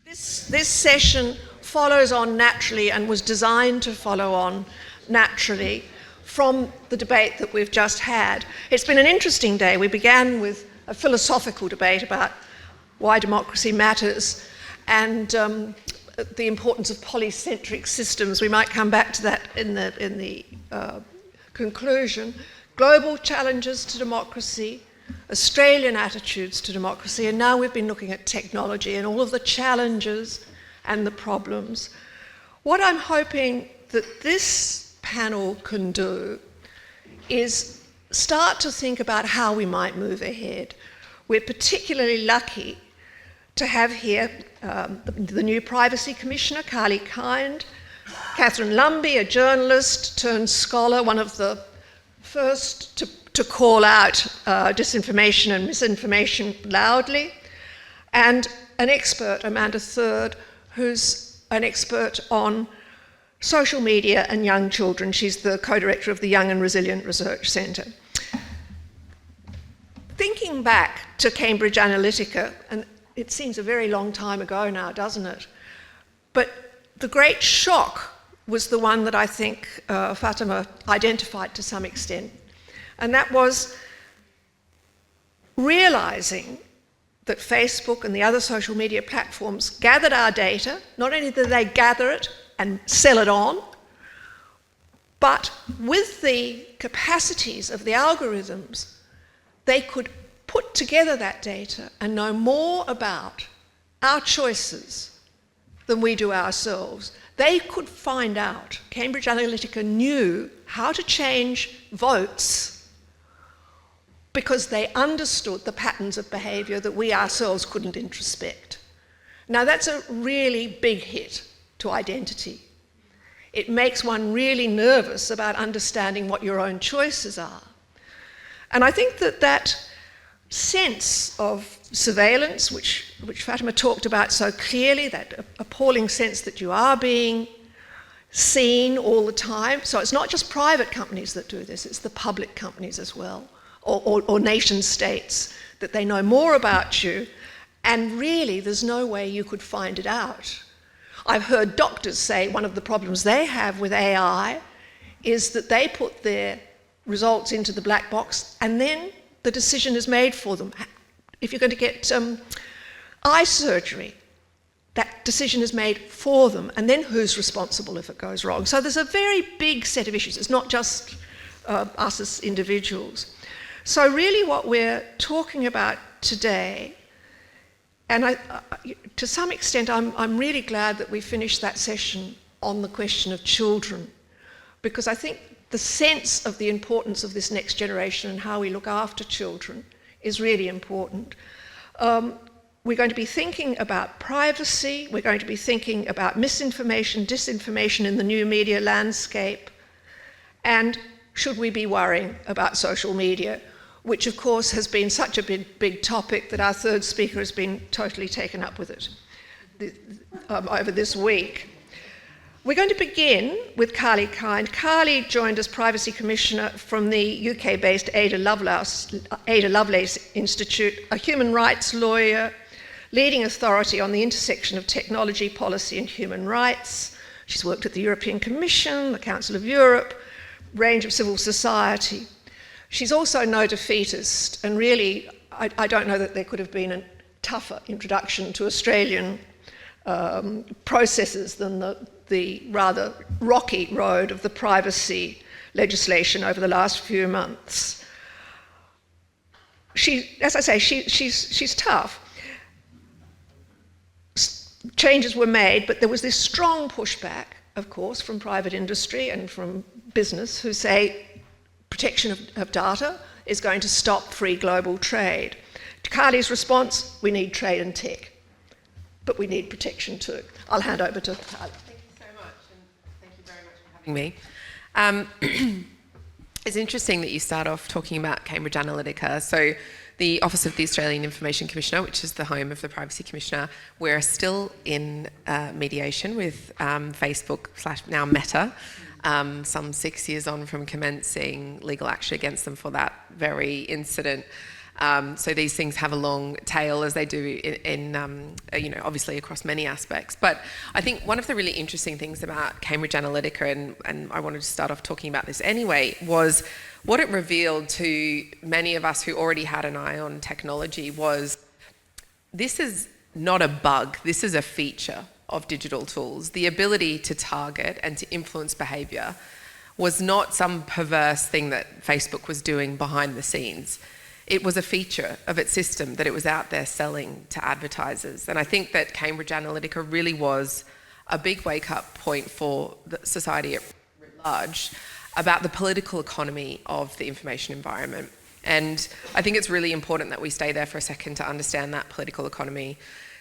This session follows on naturally and was designed to follow on naturally from the debate that we've just had. It's been an interesting day. We began with a philosophical debate about why democracy matters and the importance of polycentric systems. We might come back to that in the conclusion. Global challenges to democracy, Australian attitudes to democracy, and now we've been looking at technology and all of the challenges and the problems. What I'm hoping that this panel can do is start to think about how we might move ahead. We're particularly lucky to have here the new Privacy Commissioner, Carly Kind, Catharine Lumby, a journalist turned scholar, one of the first to call out disinformation and misinformation loudly, and an expert, Amanda Third, who's an expert on social media and young children. She's the co-director of the Young and Resilient Research Centre. Thinking back to Cambridge Analytica, and it seems a very long time ago now, doesn't it? But the great shock was the one that I think Fatima identified to some extent. And that was realizing that Facebook and the other social media platforms gathered our data. Not only did they gather it and sell it on, but with the capacities of the algorithms, they could put together that data and know more about our choices than we do ourselves. They could find out, Cambridge Analytica knew how to change votes because they understood the patterns of behaviour that we ourselves couldn't introspect. Now that's a really big hit to identity. It makes one really nervous about understanding what your own choices are. And I think that sense of surveillance, which Fatima talked about so clearly, that appalling sense that you are being seen all the time. So it's not just private companies that do this, it's the public companies as well, or nation states, that they know more about you, and really there's no way you could find it out. I've heard doctors say one of the problems they have with AI is that they put their results into the black box and then the decision is made for them. If you're going to get eye surgery, that decision is made for them, and then who's responsible if it goes wrong? So there's a very big set of issues. It's not just us as individuals. So really what we're talking about today, and to some extent I'm really glad that we finished that session on the question of children, because I think the sense of the importance of this next generation and how we look after children is really important. We're going to be thinking about privacy, we're going to be thinking about misinformation, disinformation in the new media landscape, and should we be worrying about social media, which of course has been such a big topic that our third speaker has been totally taken up with it over this week. We're going to begin with Carly Kind. Carly joined as Privacy Commissioner from the UK-based Ada Lovelace Institute, a human rights lawyer, leading authority on the intersection of technology, policy and human rights. She's worked at the European Commission, the Council of Europe, range of civil society. She's also no defeatist, and really, I don't know that there could have been a tougher introduction to Australian processes than the rather rocky road of the privacy legislation over the last few months. As I say, she's tough. Changes were made, but there was this strong pushback, of course, from private industry and from business who say protection of data is going to stop free global trade. To Carly's response, we need trade and tech, but we need protection too. I'll hand over to Carly. Thank you so much, and thank you very much for having me. It's interesting that you start off talking about Cambridge Analytica. So the Office of the Australian Information Commissioner, which is the home of the Privacy Commissioner, we're still in mediation with Facebook / now Meta, some 6 years on from commencing legal action against them for that very incident. So these things have a long tail, as they do obviously across many aspects. But I think one of the really interesting things about Cambridge Analytica, and I wanted to start off talking about this anyway, was what it revealed to many of us who already had an eye on technology was this is not a bug, this is a feature of digital tools. The ability to target and to influence behaviour was not some perverse thing that Facebook was doing behind the scenes. It was a feature of its system that it was out there selling to advertisers. And I think that Cambridge Analytica really was a big wake-up point for the society at large about the political economy of the information environment. And I think it's really important that we stay there for a second to understand that political economy.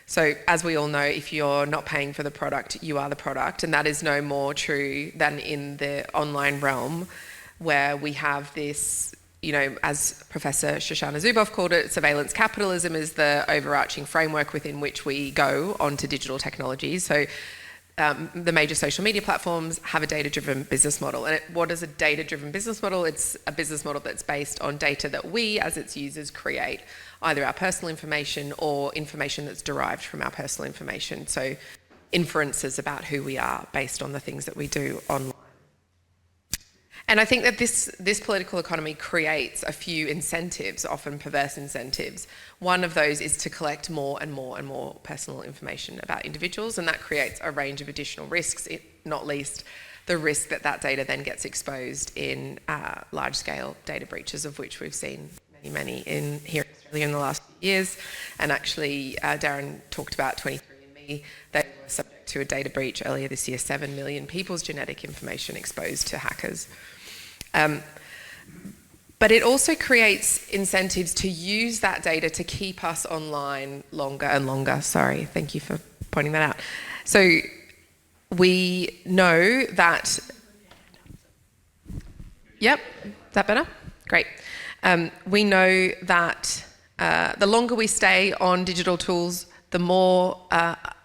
So as we all know, if you're not paying for the product, you are the product. And that is no more true than in the online realm, where we have this, as Professor Shoshana Zuboff called it, surveillance capitalism is the overarching framework within which we go onto digital technologies. So the major social media platforms have a data-driven business model. And what is a data-driven business model? It's a business model that's based on data that we, as its users, create, either our personal information or information that's derived from our personal information. So inferences about who we are based on the things that we do online. And I think that this political economy creates a few incentives, often perverse incentives. One of those is to collect more and more and more personal information about individuals, and that creates a range of additional risks, not least the risk that that data then gets exposed in large-scale data breaches, of which we've seen many here in Australia in the last few years. And actually, Darren talked about 23andMe. They were subject to a data breach earlier this year, 7 million people's genetic information exposed to hackers. But it also creates incentives to use that data to keep us online longer and longer. Sorry, thank you for pointing that out. So we know that... Yep, is that better? Great. We know that the longer we stay on digital tools, the more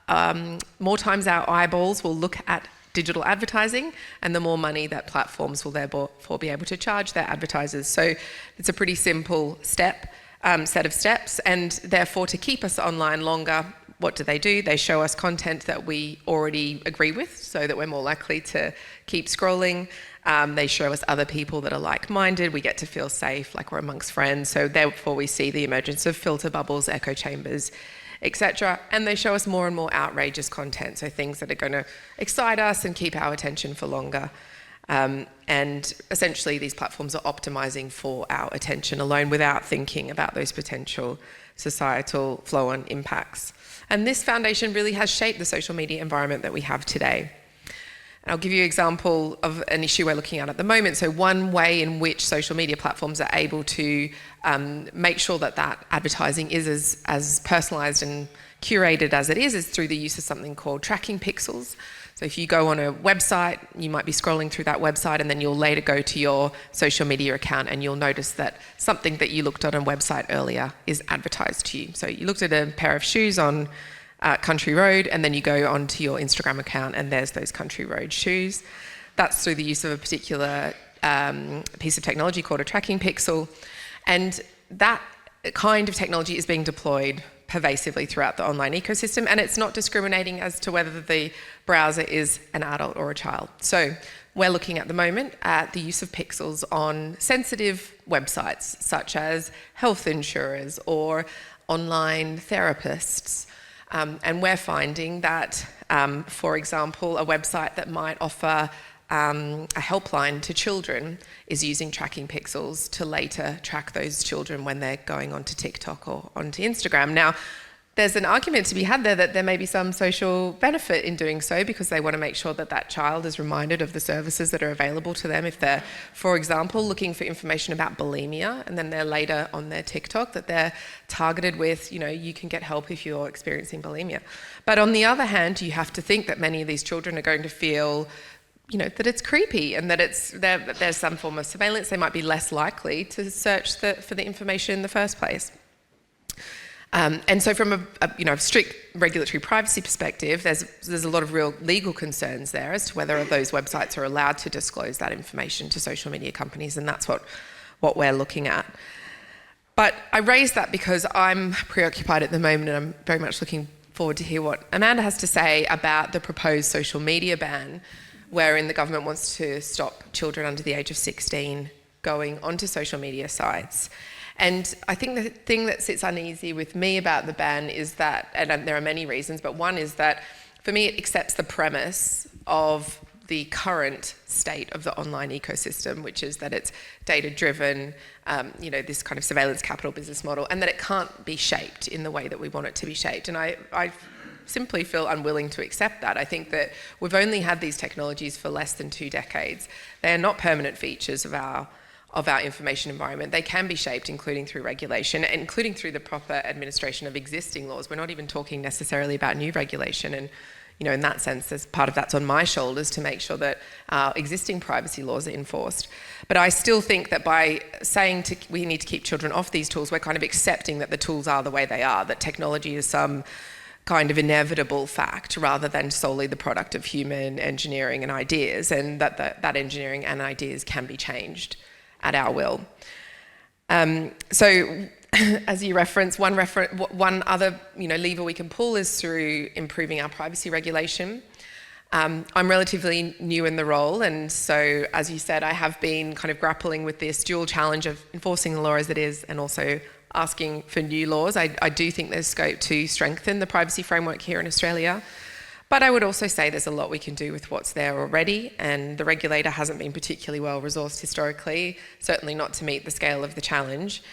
times our eyeballs will look at digital advertising, and the more money that platforms will therefore be able to charge their advertisers. So it's a pretty simple set of steps, and therefore to keep us online longer, what do? They show us content that we already agree with, so that we're more likely to keep scrolling. They show us other people that are like-minded. We get to feel safe, like we're amongst friends. So therefore we see the emergence of filter bubbles, echo chambers, etc. And they show us more and more outrageous content, so things that are going to excite us and keep our attention for longer. And essentially these platforms are optimizing for our attention alone without thinking about those potential societal flow-on impacts. And this foundation really has shaped the social media environment that we have today. I'll give you an example of an issue we're looking at the moment. So one way in which social media platforms are able to make sure that that advertising is as personalised and curated as it is through the use of something called tracking pixels. So if you go on a website, you might be scrolling through that website, and then you'll later go to your social media account and you'll notice that something that you looked at on a website earlier is advertised to you. So you looked at a pair of shoes on Country Road, and then you go onto your Instagram account and there's those Country Road shoes. That's through the use of a particular piece of technology called a tracking pixel. And that kind of technology is being deployed pervasively throughout the online ecosystem, and it's not discriminating as to whether the browser is an adult or a child. So we're looking at the moment at the use of pixels on sensitive websites such as health insurers or online therapists. And we're finding that, for example, a website that might offer a helpline to children is using tracking pixels to later track those children when they're going onto TikTok or onto Instagram. Now, there's an argument to be had there that there may be some social benefit in doing so, because they want to make sure that that child is reminded of the services that are available to them. If they're, for example, looking for information about bulimia, and then they're later on their TikTok, that they're targeted with, you can get help if you're experiencing bulimia. But on the other hand, you have to think that many of these children are going to feel that it's creepy and that there's some form of surveillance. They might be less likely to search for the information in the first place. And so from a strict regulatory privacy perspective, there's a lot of real legal concerns there as to whether those websites are allowed to disclose that information to social media companies, and that's what we're looking at. But I raise that because I'm preoccupied at the moment, and I'm very much looking forward to hear what Amanda has to say about the proposed social media ban, wherein the government wants to stop children under the age of 16 going onto social media sites. And I think the thing that sits uneasy with me about the ban is that, and there are many reasons, but one is that for me it accepts the premise of the current state of the online ecosystem, which is that it's data-driven, this kind of surveillance capital business model, and that it can't be shaped in the way that we want it to be shaped. And I simply feel unwilling to accept that. I think that we've only had these technologies for less than 2 decades. They are not permanent features of our information environment. They can be shaped, including through regulation, including through the proper administration of existing laws. We're not even talking necessarily about new regulation. And in that sense, there's part of that's on my shoulders to make sure that our existing privacy laws are enforced. But I still think that by saying we need to keep children off these tools, we're kind of accepting that the tools are the way they are, that technology is some kind of inevitable fact rather than solely the product of human engineering and ideas, and that engineering and ideas can be changed at our will. So, as you referenced, one other lever we can pull is through improving our privacy regulation. I'm relatively new in the role, and so, as you said, I have been kind of grappling with this dual challenge of enforcing the law as it is and also asking for new laws. I do think there's scope to strengthen the privacy framework here in Australia. But I would also say there's a lot we can do with what's there already, and the regulator hasn't been particularly well resourced historically, certainly not to meet the scale of the challenge.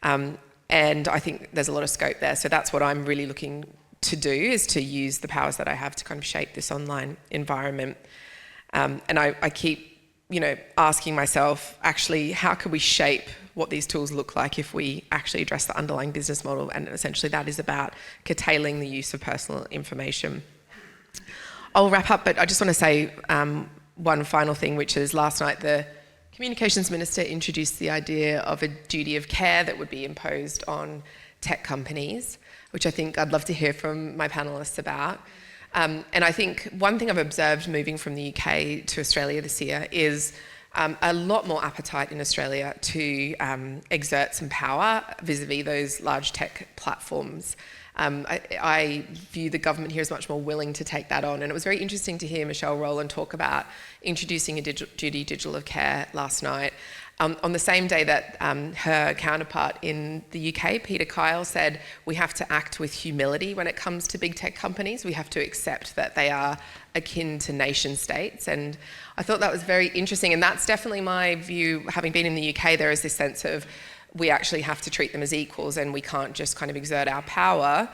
And I think there's a lot of scope there. So that's what I'm really looking to do, is to use the powers that I have to kind of shape this online environment. And I keep, asking myself, actually, how can we shape what these tools look like if we actually address the underlying business model? And essentially that is about curtailing the use of personal information. I'll wrap up, but I just want to say one final thing, which is last night the Communications Minister introduced the idea of a duty of care that would be imposed on tech companies, which I think I'd love to hear from my panellists about. And I think one thing I've observed moving from the UK to Australia this year is a lot more appetite in Australia to exert some power vis-a-vis those large tech platforms. I view the government here as much more willing to take that on, and it was very interesting to hear Michelle Rowland talk about introducing a digital of care last night. On the same day that her counterpart in the UK, Peter Kyle, said we have to act with humility when it comes to big tech companies. We have to accept that they are akin to nation states, and I thought that was very interesting, and that's definitely my view. Having been in the UK, there is this sense of we actually have to treat them as equals, and we can't just kind of exert our power.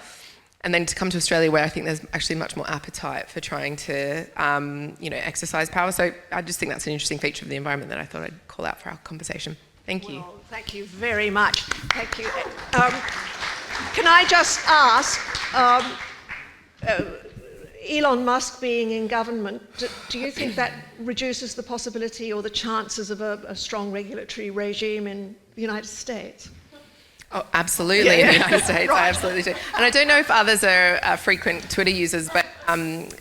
And then to come to Australia, where I think there's actually much more appetite for trying to, exercise power. So I just think that's an interesting feature of the environment that I thought I'd call out for our conversation. Thank you. Well, thank you very much. Thank you. Can I just ask, Elon Musk being in government, do you think that reduces the possibility or the chances of a strong regulatory regime in the United States? Oh, absolutely, in the United States, Right. I absolutely do. And I don't know if others are frequent Twitter users, but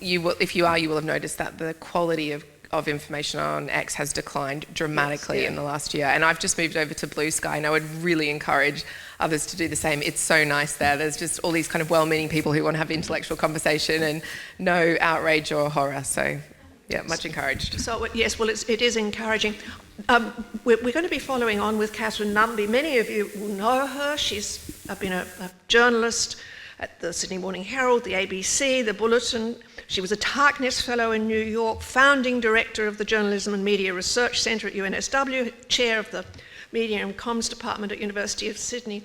if you will have noticed that the quality of information on X has declined dramatically in the last year. And I've just moved over to Blue Sky, and I would really encourage others to do the same. It's so nice there. There's just all these kind of well-meaning people who want to have intellectual conversation and no outrage or horror. So, yeah, much encouraged. So, yes, well, it is encouraging. We're going to be following on with Catharine Lumby. Many of you will know her. She's been a journalist at the Sydney Morning Herald, the ABC, the Bulletin. She was a Harkness Fellow in New York, founding director of the Journalism and Media Research Centre at UNSW, chair of the Media and Comms Department at University of Sydney.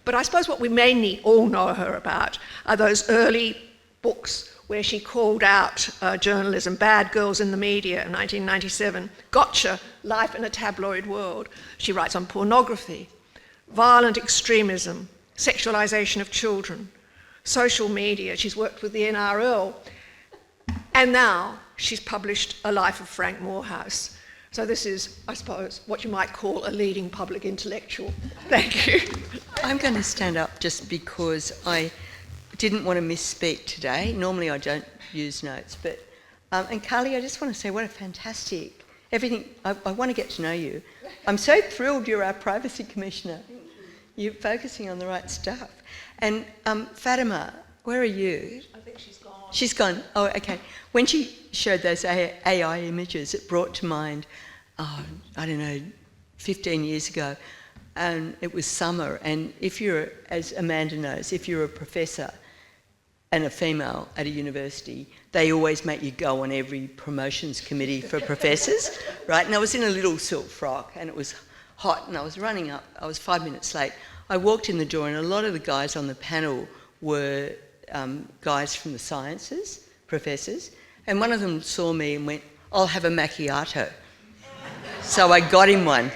But I suppose what we mainly all know her about are those early books where she called out journalism, Bad Girls in the Media in 1997, Gotcha, Life in a Tabloid World. She writes on pornography, violent extremism, sexualisation of children, social media. She's worked with the NRL. And now she's published A Life of Frank Morehouse. So this is, I suppose, what you might call a leading public intellectual. Thank you. I'm going to stand up just because I didn't want to misspeak today. Normally I don't use notes, but and Carly, I just want to say what a fantastic everything. I want to get to know you. I'm so thrilled you're our Privacy Commissioner. you're focusing on the right stuff. And Fatima, where are you? I think she's gone. She's gone. Oh, okay. When she showed those AI images, it brought to mind, I don't know, 15 years ago, and it was summer. And if you're, as Amanda knows, if you're a professor and a female at a university, they always make you go on every promotions committee for professors, right? And I was in a little silk frock, and it was hot, and I was running up. I was 5 minutes late. I walked in the door, and a lot of the guys on the panel were guys from the sciences, professors, and one of them saw me and went, "I'll have a macchiato." So I got him one.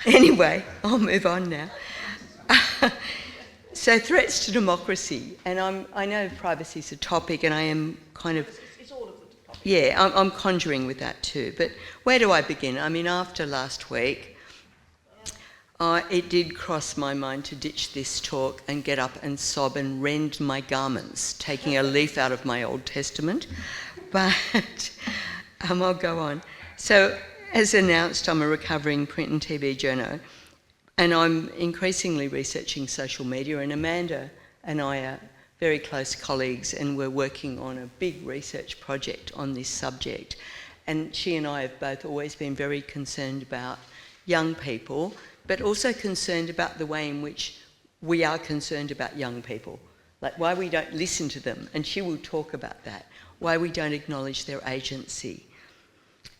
Anyway, I'll move on now. So threats to democracy, and I know privacy is a topic, and I am kind of... It's all of the topics. Yeah, I'm conjuring with that too, but where do I begin? I mean, after last week, it did cross my mind to ditch this talk and get up and sob and rend my garments, taking a leaf out of my Old Testament, but I'll go on. So, as announced, I'm a recovering print and TV journo, and I'm increasingly researching social media, and Amanda and I are very close colleagues, and we're working on a big research project on this subject. And she and I have both always been very concerned about young people, but also concerned about the way in which we are concerned about young people, like why we don't listen to them, and she will talk about that, why we don't acknowledge their agency.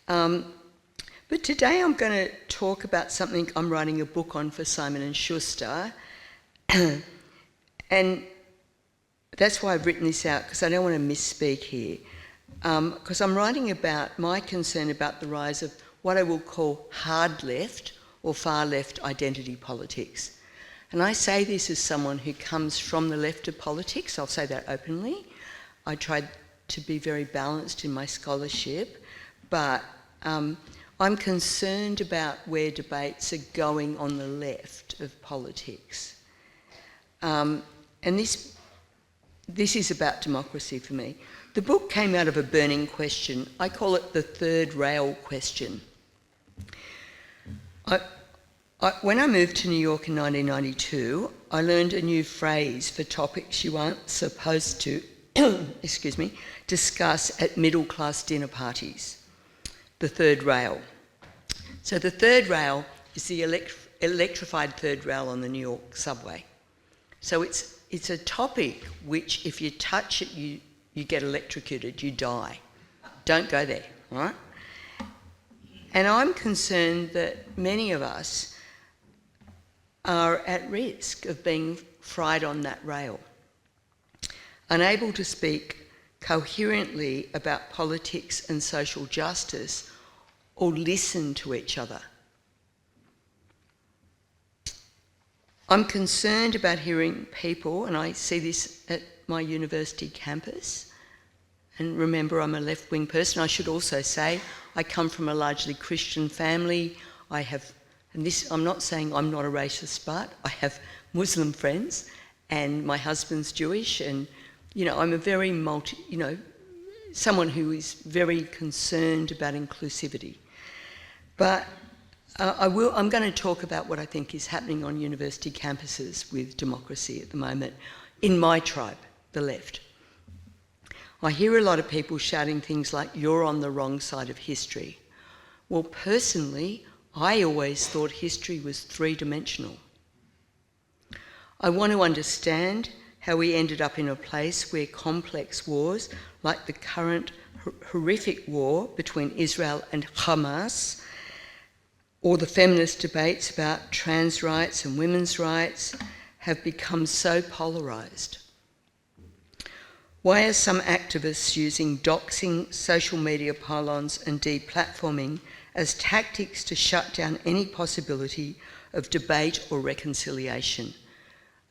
But today I'm going to talk about something I'm writing a book on for Simon & Schuster, and that's why I've written this out, because I don't want to misspeak here, because I'm writing about my concern about the rise of what I will call hard left or far left identity politics. And I say this as someone who comes from the left of politics, I'll say that openly. I tried to be very balanced in my scholarship, but I'm concerned about where debates are going on the left of politics. And this is about democracy for me. The book came out of a burning question. I call it the third rail question. When I moved to New York in 1992, I learned a new phrase for topics you aren't supposed to, discuss at middle-class dinner parties. The third rail. So the third rail is the electrified third rail on the New York subway. So it's a topic which, if you touch it, you get electrocuted, you die. Don't go there, all right? And I'm concerned that many of us are at risk of being fried on that rail, unable to speak coherently about politics and social justice or listen to each other. I'm concerned about hearing people, and I see this at my university campus, and remember I'm a left-wing person. I should also say I come from a largely Christian family. I have, and this, I'm not saying I'm not a racist, but I have Muslim friends, and my husband's Jewish, and I'm a very someone who is very concerned about inclusivity. But I'm going to talk about what I think is happening on university campuses with democracy at the moment in my tribe, the left. I hear a lot of people shouting things like, "You're on the wrong side of history." Well, personally, I always thought history was three-dimensional. I want to understand how we ended up in a place where complex wars, like the current horrific war between Israel and Hamas, or the feminist debates about trans rights and women's rights, have become so polarised. Why are some activists using doxing, social media pylons and deplatforming as tactics to shut down any possibility of debate or reconciliation?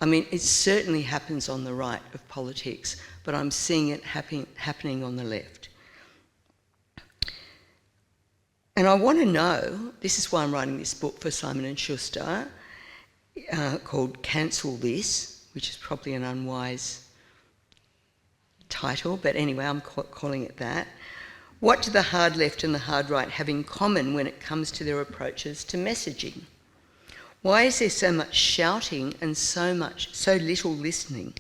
I mean, it certainly happens on the right of politics, but I'm seeing it happening on the left. And I want to know, this is why I'm writing this book for Simon & Schuster, called Cancel This, which is probably an unwise title, but anyway, I'm calling it that. What do the hard left and the hard right have in common when it comes to their approaches to messaging? Why is there so much shouting and so little listening?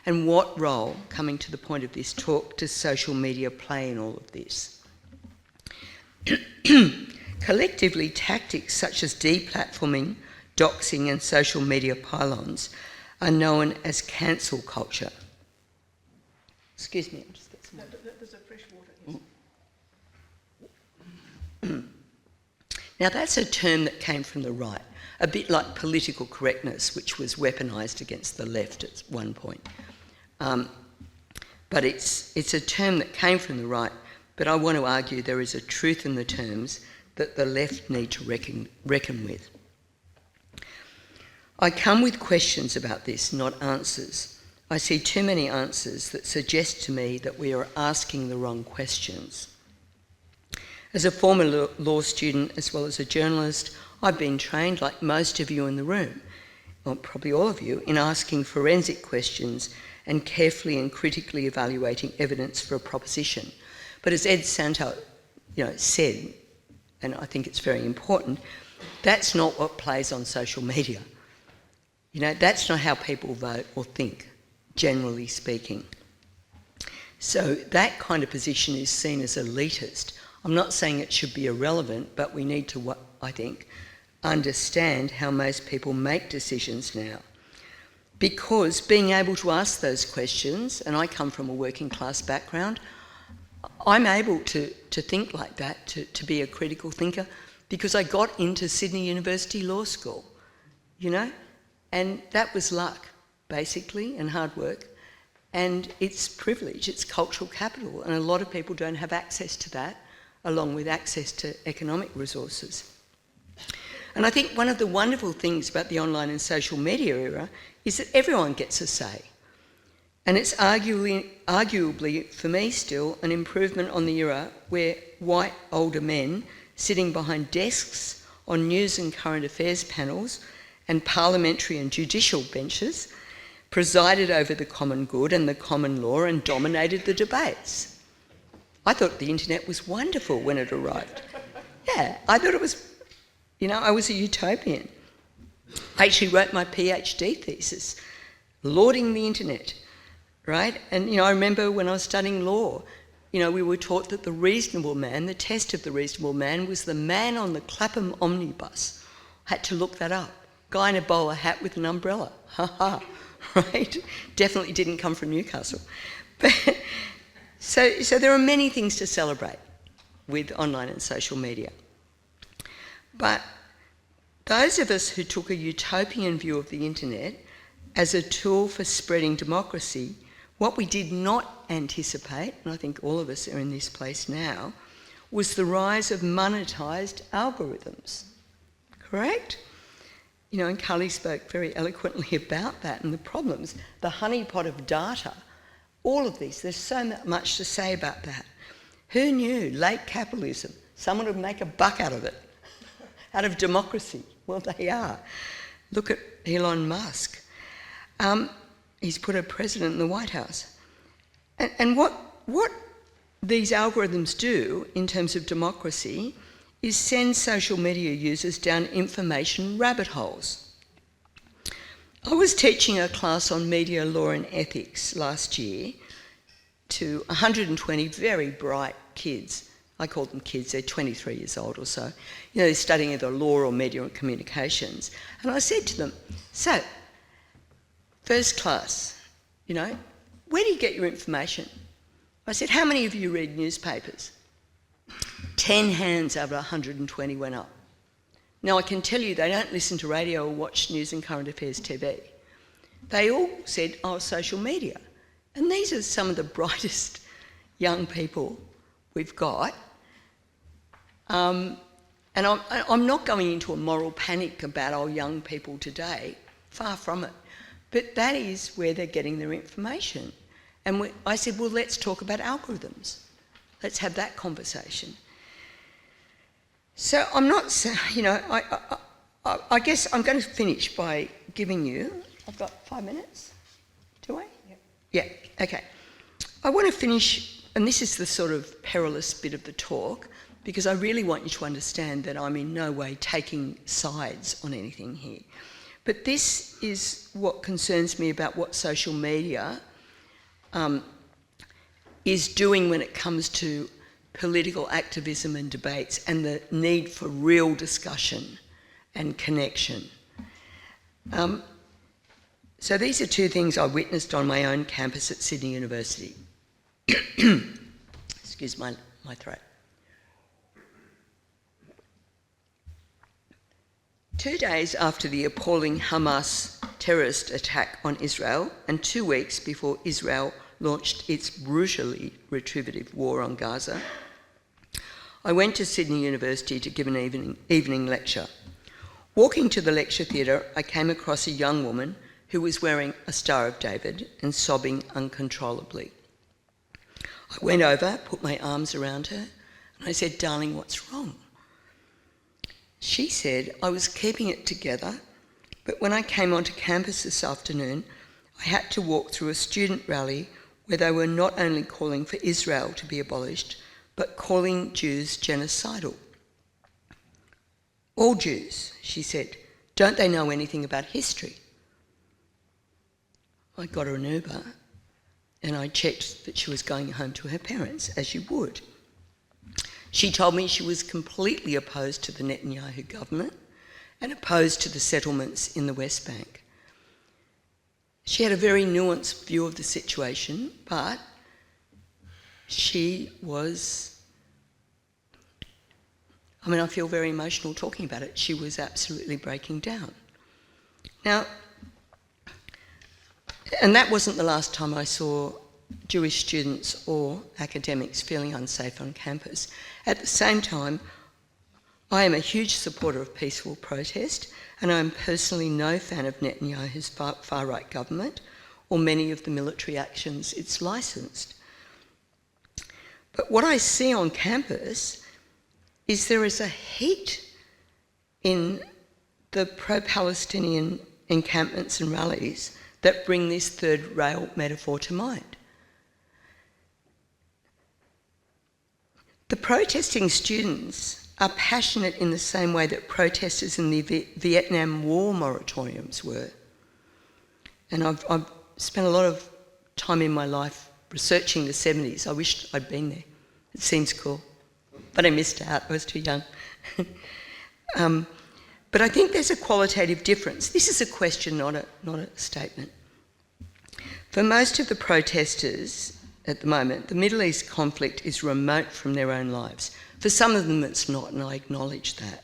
And what role, coming to the point of this talk, does social media play in all of this? Collectively, tactics such as deplatforming, doxing and social media pylons are known as cancel culture. Excuse me, I'll just get some water. There's a fresh water, yes. Now that's a term that came from the right, a bit like political correctness, which was weaponised against the left at one point. But it's a term that came from the right, but I want to argue there is a truth in the terms that the left need to reckon with. I come with questions about this, not answers. I see too many answers that suggest to me that we are asking the wrong questions. As a former law student as well as a journalist, I've been trained, like most of you in the room, or probably all of you, in asking forensic questions and carefully and critically evaluating evidence for a proposition. But as Ed Santo said, and I think it's very important, that's not what plays on social media. That's not how people vote or think, generally speaking. So that kind of position is seen as elitist. I'm not saying it should be irrelevant, but we need to, I think, understand how most people make decisions now. Because being able to ask those questions, and I come from a working class background, I'm able to think like that, to be a critical thinker, because I got into Sydney University Law School, and that was luck, basically, and hard work. And it's privilege, it's cultural capital, and a lot of people don't have access to that, along with access to economic resources. And I think one of the wonderful things about the online and social media era is that everyone gets a say. And it's arguably, for me still, an improvement on the era where white older men sitting behind desks on news and current affairs panels and parliamentary and judicial benches presided over the common good and the common law and dominated the debates. I thought the internet was wonderful when it arrived. Yeah, I thought it was, I was a utopian. I actually wrote my PhD thesis, lauding the internet, right? And, I remember when I was studying law, we were taught that the reasonable man, the test of the reasonable man, was the man on the Clapham omnibus. I had to look that up. Guy in a bowler hat with an umbrella. Ha ha, right? Definitely didn't come from Newcastle. But, so there are many things to celebrate with online and social media. But those of us who took a utopian view of the internet as a tool for spreading democracy, what we did not anticipate, and I think all of us are in this place now, was the rise of monetised algorithms. Correct? And Carly spoke very eloquently about that and the problems, the honeypot of data, all of these. There's so much to say about that. Who knew late capitalism, someone would make a buck out of it, out of democracy? Well, they are. Look at Elon Musk. He's put a president in the White House. And what these algorithms do in terms of democracy is send social media users down information rabbit holes. I was teaching a class on media law and ethics last year to 120 very bright kids. I call them kids, they're 23 years old or so. They're studying either law or media and communications. And I said to them, so, first class, where do you get your information? I said, how many of you read newspapers? 10 hands out of 120 went up. Now I can tell you they don't listen to radio or watch news and current affairs TV. They all said, social media. And these are some of the brightest young people we've got. And I'm not going into a moral panic about our young people today, far from it. But that is where they're getting their information. And I said, well, let's talk about algorithms. Let's have that conversation. So I'm not, I guess I'm going to finish by giving you, I've got 5 minutes, do I? Yep. Yeah, okay. I want to finish and this is the sort of perilous bit of the talk, because I really want you to understand that I'm in no way taking sides on anything here. But this is what concerns me about what social media is doing when it comes to political activism and debates and the need for real discussion and connection. So these are two things I witnessed on my own campus at Sydney University. Excuse my throat. 2 days after the appalling Hamas terrorist attack on Israel, and 2 weeks before Israel launched its brutally retributive war on Gaza, I went to Sydney University to give an evening lecture. Walking to the lecture theatre, I came across a young woman who was wearing a Star of David and sobbing uncontrollably. I went over, put my arms around her, and I said, "Darling, what's wrong?" She said, "I was keeping it together, but when I came onto campus this afternoon, I had to walk through a student rally where they were not only calling for Israel to be abolished, but calling Jews genocidal." "All Jews," she said. "Don't they know anything about history?" I got her an Uber and I checked that she was going home to her parents, as you would. She told me she was completely opposed to the Netanyahu government and opposed to the settlements in the West Bank. She had a very nuanced view of the situation, but she was, I feel very emotional talking about it. She was absolutely breaking down. Now, and that wasn't the last time I saw Jewish students or academics feeling unsafe on campus. At the same time, I am a huge supporter of peaceful protest, and I am personally no fan of Netanyahu's far-right government or many of the military actions it's licensed. But what I see on campus is there is a heat in the pro-Palestinian encampments and rallies that bring this third rail metaphor to mind. The protesting students are passionate in the same way that protesters in the Vietnam War moratoriums were. And I've spent a lot of time in my life researching the 70s. I wished I'd been there. It seems cool. But I missed out. I was too young. But I think there's a qualitative difference. This is a question, not a statement. For most of the protesters at the moment, the Middle East conflict is remote from their own lives. For some of them it's not, and I acknowledge that.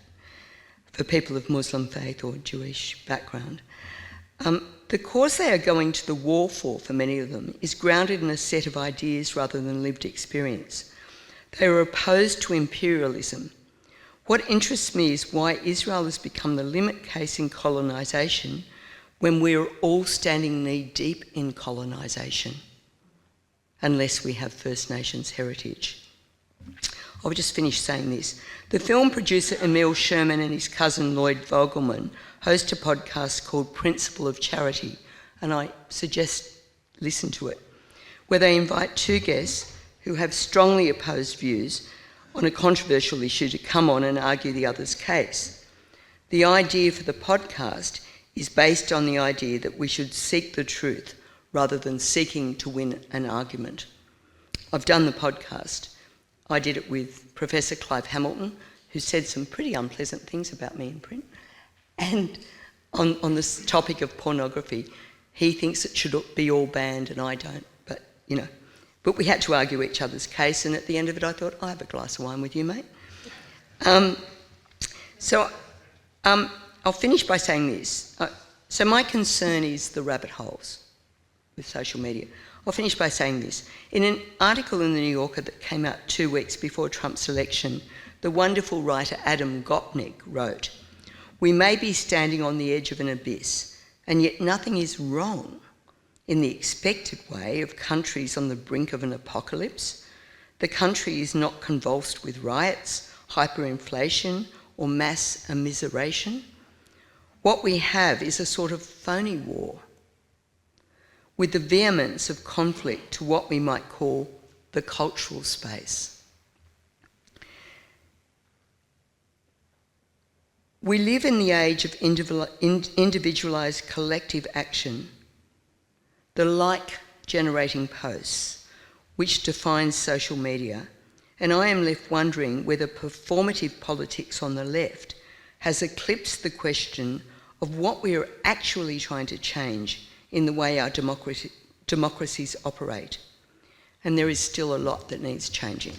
For people of Muslim faith or Jewish background. The cause they are going to the war for many of them, is grounded in a set of ideas rather than lived experience. They are opposed to imperialism. What interests me is why Israel has become the limit case in colonisation when we're all standing knee-deep in colonisation, unless we have First Nations heritage. I'll just finish saying this. The film producer Emil Sherman and his cousin Lloyd Vogelman host a podcast called Principle of Charity, and I suggest listen to it, where they invite 2 guests who have strongly opposed views on a controversial issue to come on and argue the other's case. The idea for the podcast is based on the idea that we should seek the truth rather than seeking to win an argument. I've done the podcast. I did it with Professor Clive Hamilton, who said some pretty unpleasant things about me in print. And on this topic of pornography, he thinks it should be all banned and I don't, but you know. But we had to argue each other's case, and at the end of it I thought, I'll have a glass of wine with you, mate. I'll finish by saying this. So my concern is the rabbit holes with social media. I'll finish by saying this. In an article in the New Yorker that came out 2 weeks before Trump's election, the wonderful writer Adam Gopnik wrote, "We may be standing on the edge of an abyss, and yet nothing is wrong in the expected way of countries on the brink of an apocalypse. The country is not convulsed with riots, hyperinflation, or mass immiseration. What we have is a sort of phony war, with the vehemence of conflict to what we might call the cultural space. We live in the age of individualised collective action, the like-generating posts, which defines social media, and I am left wondering whether performative politics on the left has eclipsed the question of what we are actually trying to change in the way our democracies operate. And there is still a lot that needs changing.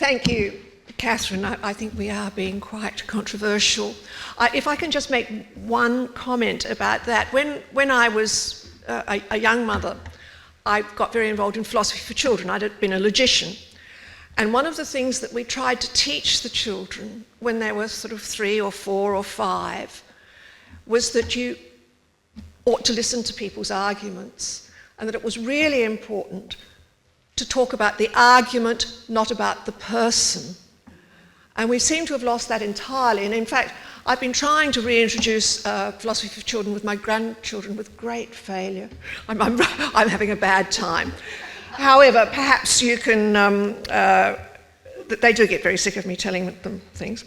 Thank you, Catharine. I think we are being quite controversial. If I can just make one comment about that. When I was a young mother, I got very involved in philosophy for children. I'd been a logician. And one of the things that we tried to teach the children when they were sort of 3 or 4 or 5 was that you ought to listen to people's arguments, and that it was really important to talk about the argument, not about the person. And we seem to have lost that entirely. And in fact, I've been trying to reintroduce philosophy for children with my grandchildren with great failure. I'm having a bad time. However, perhaps you can, they do get very sick of me telling them things.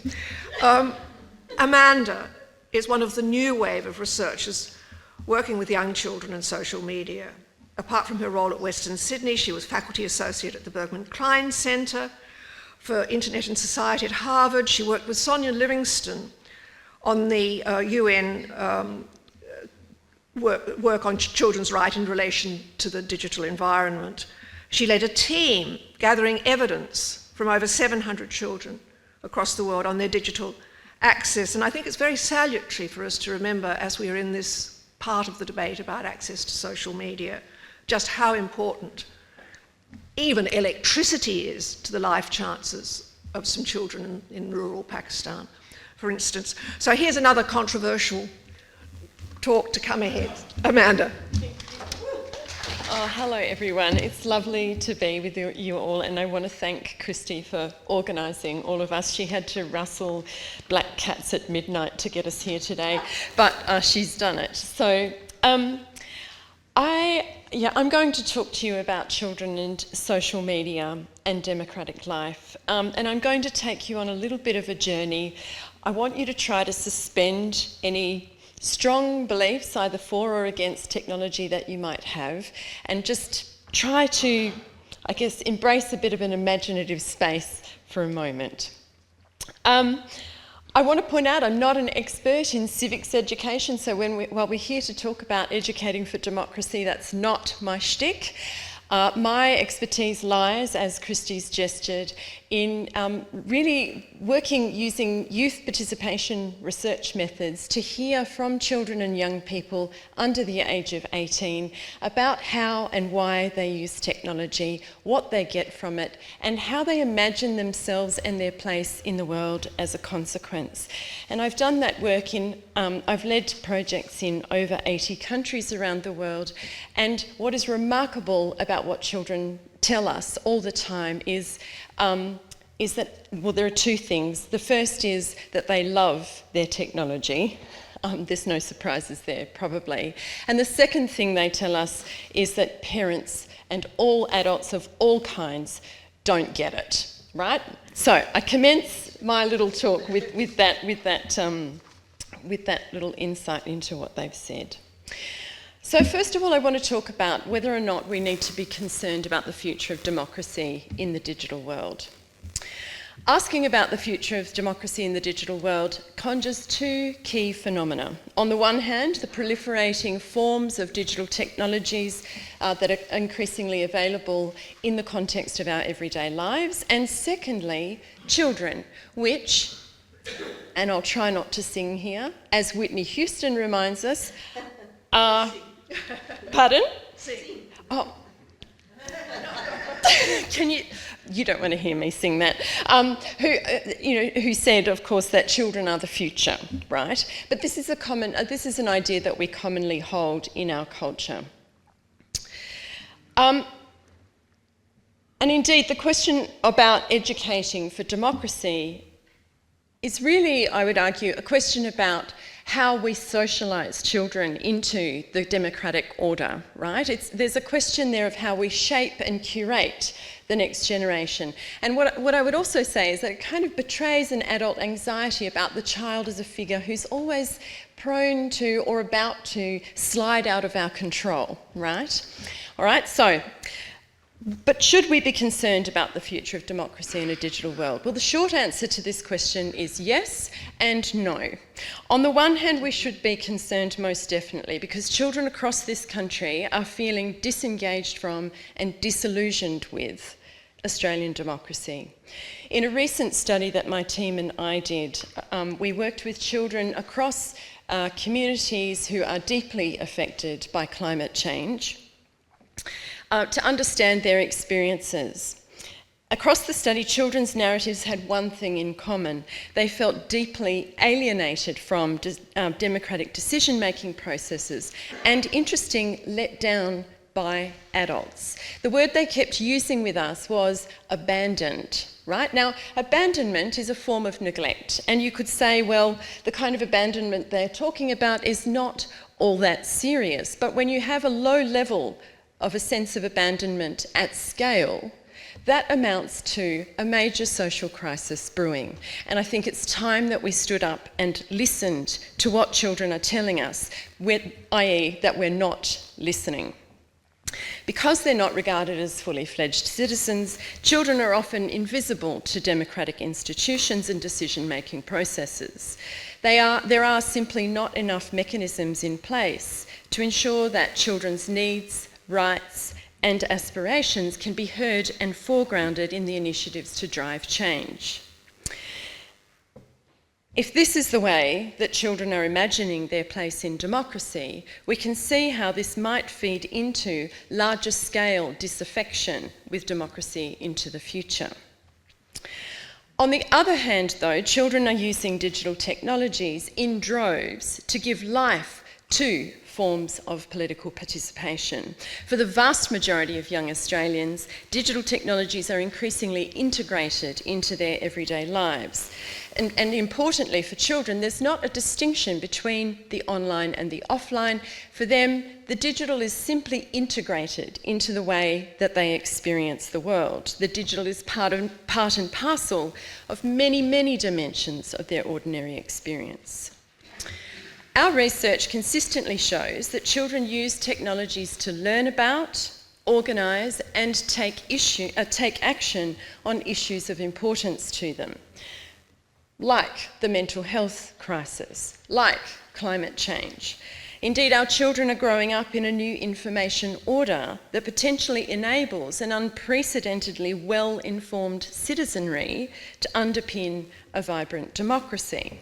Amanda is one of the new wave of researchers working with young children and social media. Apart from her role at Western Sydney, she was faculty associate at the Bergman Klein Centre for Internet and Society at Harvard. She worked with Sonia Livingston on the UN work on children's right in relation to the digital environment. She led a team gathering evidence from over 700 children across the world on their digital access. And I think it's very salutary for us to remember, as we are in this part of the debate about access to social media, just how important even electricity is to the life chances of some children in rural Pakistan, for instance. So here's another controversial talk to come ahead. Amanda. Oh, hello everyone. It's lovely to be with you all, and I want to thank Christy for organising all of us. She had to rustle black cats at midnight to get us here today, but she's done it. So I'm going to talk to you about children and social media and democratic life, and I'm going to take you on a little bit of a journey. I want you to try to suspend any strong beliefs, either for or against technology, that you might have, and just try to, I guess, embrace a bit of an imaginative space for a moment. I want to point out I'm not an expert in civics education, so while we're here to talk about educating for democracy, that's not my shtick. My expertise lies, as Christy's gestured, in really working using youth participation research methods to hear from children and young people under the age of 18 about how and why they use technology, what they get from it, and how they imagine themselves and their place in the world as a consequence. And I've done that work I've led projects in over 80 countries around the world, and what is remarkable about what children tell us all the time is that, well, there are two things. The first is that they love their technology. There's no surprises there, probably. And the second thing they tell us is that parents and all adults of all kinds don't get it, right? So I commence my little talk with that little insight into what they've said. So first of all, I want to talk about whether or not we need to be concerned about the future of democracy in the digital world. Asking about the future of democracy in the digital world conjures two key phenomena. On the one hand, the proliferating forms of digital technologies that are increasingly available in the context of our everyday lives, and secondly, children, which, and I'll try not to sing here, as Whitney Houston reminds us, are... Pardon? Sing. Oh. Can you... You don't want to hear me sing that. Who said, of course, that children are the future, right? But this is an idea that we commonly hold in our culture. And indeed, the question about educating for democracy is really, I would argue, a question about how we socialise children into the democratic order, right? There's a question there of how we shape and curate the next generation. And what I would also say is that it kind of betrays an adult anxiety about the child as a figure who's always prone to or about to slide out of our control, right? All right, so, but should we be concerned about the future of democracy in a digital world? Well, the short answer to this question is yes and no. On the one hand, we should be concerned most definitely because children across this country are feeling disengaged from and disillusioned with Australian democracy. In a recent study that my team and I did, we worked with children across communities who are deeply affected by climate change to understand their experiences. Across the study, children's narratives had one thing in common. They felt deeply alienated from democratic decision-making processes and, let down by adults. The word they kept using with us was abandoned, right? Now, abandonment is a form of neglect, and you could say, well, the kind of abandonment they're talking about is not all that serious, but when you have a low level of a sense of abandonment at scale, that amounts to a major social crisis brewing. And I think it's time that we stood up and listened to what children are telling us, i.e. that we're not listening. Because they're not regarded as fully fledged citizens, children are often invisible to democratic institutions and decision-making processes. There are simply not enough mechanisms in place to ensure that children's needs, rights and aspirations can be heard and foregrounded in the initiatives to drive change. If this is the way that children are imagining their place in democracy, we can see how this might feed into larger scale disaffection with democracy into the future. On the other hand, though, children are using digital technologies in droves to give life to forms of political participation. For the vast majority of young Australians, digital technologies are increasingly integrated into their everyday lives. And importantly for children, there's not a distinction between the online and the offline. For them, the digital is simply integrated into the way that they experience the world. The digital is part and parcel of many, many dimensions of their ordinary experience. Our research consistently shows that children use technologies to learn about, organise and take action on issues of importance to them, like the mental health crisis, like climate change. Indeed, our children are growing up in a new information order that potentially enables an unprecedentedly well-informed citizenry to underpin a vibrant democracy.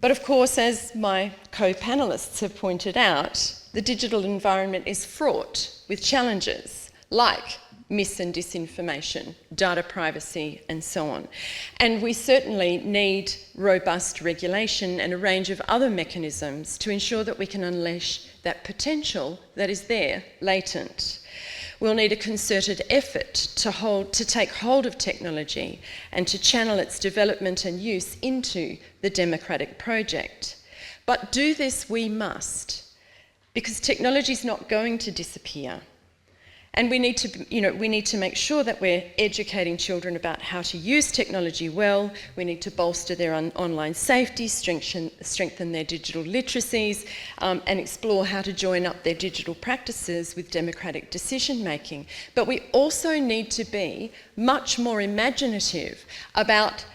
But of course, as my co-panellists have pointed out, the digital environment is fraught with challenges like mis and disinformation, data privacy, and so on. And we certainly need robust regulation and a range of other mechanisms to ensure that we can unleash that potential that is there, latent. We'll need a concerted effort to take hold of technology and to channel its development and use into the democratic project. But do this we must, because technology is not going to disappear. And we need to make sure that we're educating children about how to use technology well. We need to bolster their online safety, strengthen their digital literacies, and explore how to join up their digital practices with democratic decision making. But we also need to be much more imaginative about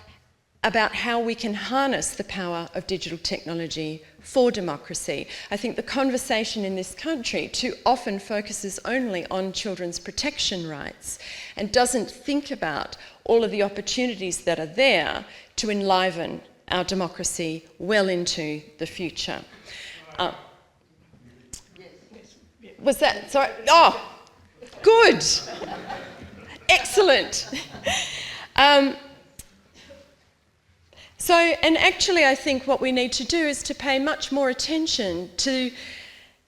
how we can harness the power of digital technology for democracy. I think the conversation in this country too often focuses only on children's protection rights and doesn't think about all of the opportunities that are there to enliven our democracy well into the future. Was that, sorry? Oh, good. Excellent. And actually I think what we need to do is to pay much more attention to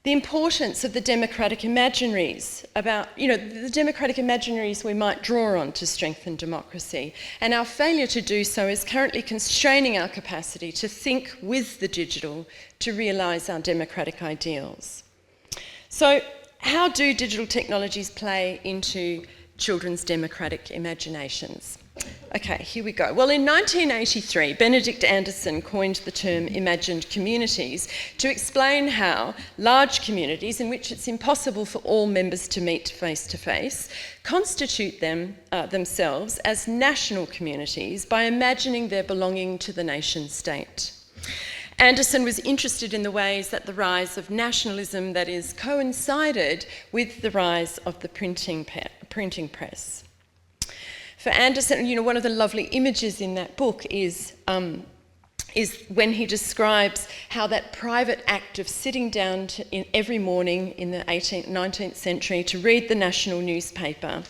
the importance of the democratic imaginaries about, the democratic imaginaries we might draw on to strengthen democracy. And our failure to do so is currently constraining our capacity to think with the digital to realise our democratic ideals. So, how do digital technologies play into children's democratic imaginations? Okay, here we go. Well, in 1983, Benedict Anderson coined the term imagined communities to explain how large communities, in which it's impossible for all members to meet face to face, constitute themselves as national communities by imagining their belonging to the nation state. Anderson was interested in the ways that the rise of nationalism, that is, coincided with the rise of the printing press. For Anderson, one of the lovely images in that book is when he describes how that private act of sitting down every morning in the 19th century to read the national newspaper,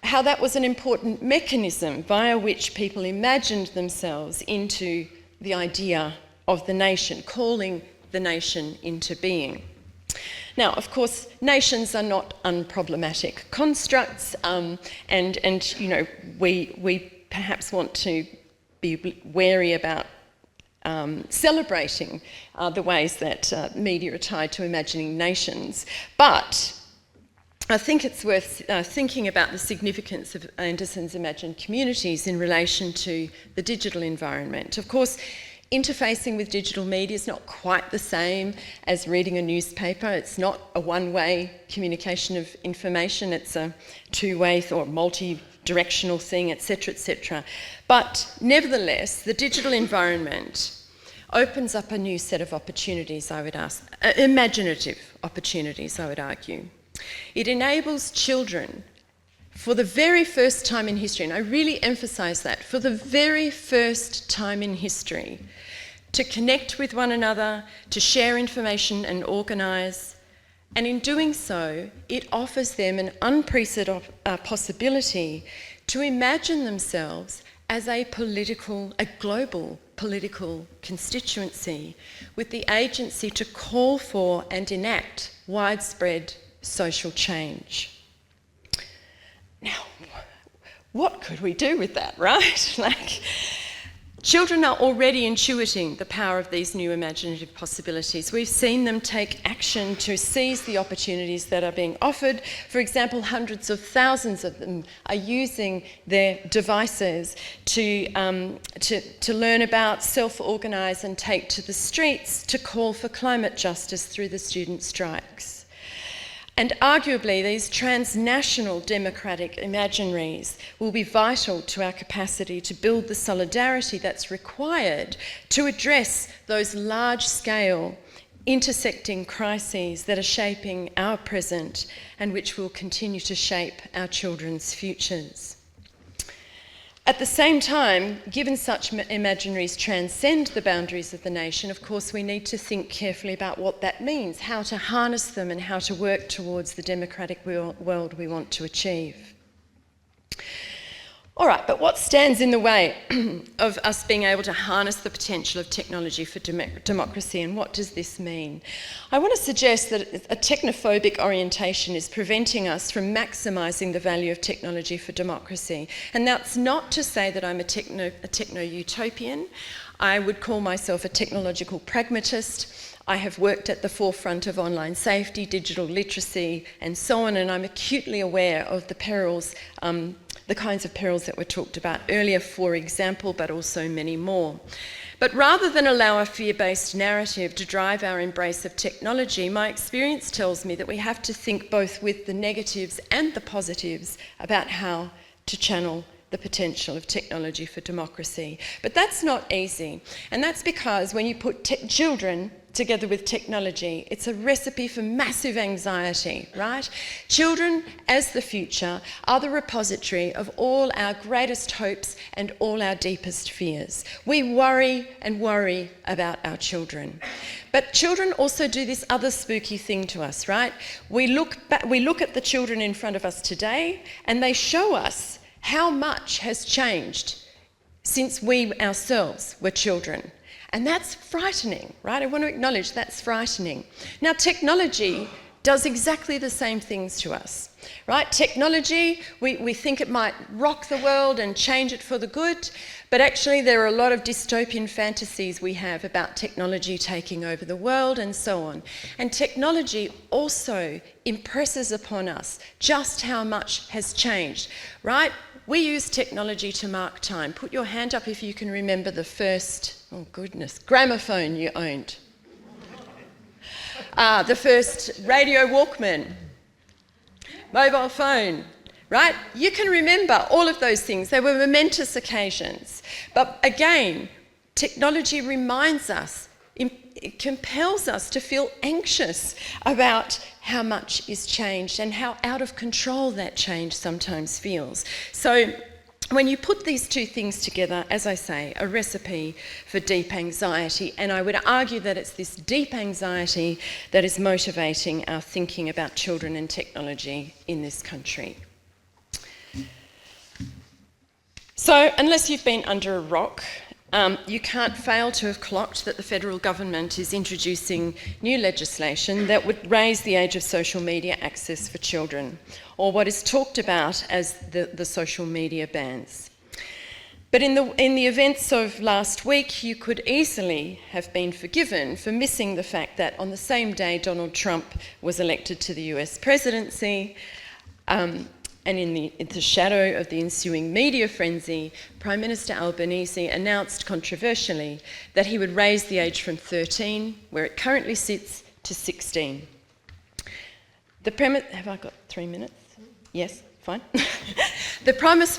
how that was an important mechanism via which people imagined themselves into the idea of the nation, calling the nation into being. Now, of course, nations are not unproblematic constructs, and we perhaps want to be wary about celebrating the ways that media are tied to imagining nations. But I think it's worth thinking about the significance of Anderson's imagined communities in relation to the digital environment. Of course, interfacing with digital media is not quite the same as reading a newspaper. It's not a one-way communication of information. It's a two-way or multi-directional thing, etc., etc. But nevertheless, the digital environment opens up a new set of opportunities, I would ask, imaginative opportunities, I would argue. It enables children, for the very first time in history, and I really emphasise that, for the very first time in history, to connect with one another, to share information and organise, and in doing so, it offers them an unprecedented possibility to imagine themselves as a global political constituency with the agency to call for and enact widespread social change. Now, what could we do with that, right? Children are already intuiting the power of these new imaginative possibilities. We've seen them take action to seize the opportunities that are being offered. For example, hundreds of thousands of them are using their devices to learn about, self-organise and take to the streets to call for climate justice through the student strikes. And arguably, these transnational democratic imaginaries will be vital to our capacity to build the solidarity that's required to address those large-scale intersecting crises that are shaping our present and which will continue to shape our children's futures. At the same time, given such imaginaries transcend the boundaries of the nation, of course we need to think carefully about what that means, how to harness them and how to work towards the democratic world we want to achieve. All right, but what stands in the way of us being able to harness the potential of technology for democracy, and what does this mean? I want to suggest that a technophobic orientation is preventing us from maximising the value of technology for democracy. And that's not to say that I'm a techno-utopian. I would call myself a technological pragmatist. I have worked at the forefront of online safety, digital literacy, and so on, and I'm acutely aware of the perils, the kinds of perils that were talked about earlier, for example, but also many more. But rather than allow a fear-based narrative to drive our embrace of technology, my experience tells me that we have to think both with the negatives and the positives about how to channel the potential of technology for democracy. But that's not easy, and that's because when you put children together with technology, it's a recipe for massive anxiety, right? Children, as the future, are the repository of all our greatest hopes and all our deepest fears. We worry and worry about our children. But children also do this other spooky thing to us, right? We look at the children in front of us today, and they show us how much has changed since we ourselves were children. And that's frightening, right? I want to acknowledge that's frightening. Now, technology does exactly the same things to us, right? Technology, we think it might rock the world and change it for the good, but actually there are a lot of dystopian fantasies we have about technology taking over the world and so on. And technology also impresses upon us just how much has changed, right? We use technology to mark time. Put your hand up if you can remember the first, oh goodness, gramophone you owned. The first radio Walkman, mobile phone, right? You can remember all of those things. They were momentous occasions. But again, technology reminds us, it compels us to feel anxious about how much is changed and how out of control that change sometimes feels. So when you put these two things together, as I say, a recipe for deep anxiety, and I would argue that it's this deep anxiety that is motivating our thinking about children and technology in this country. So, unless you've been under a rock, you can't fail to have clocked that the federal government is introducing new legislation that would raise the age of social media access for children, or what is talked about as the social media bans. But in the events of last week, you could easily have been forgiven for missing the fact that on the same day Donald Trump was elected to the US presidency, and in the shadow of the ensuing media frenzy, Prime Minister Albanese announced controversially that he would raise the age from 13, where it currently sits, to 16. Have I got 3 minutes? Yes, fine. The premise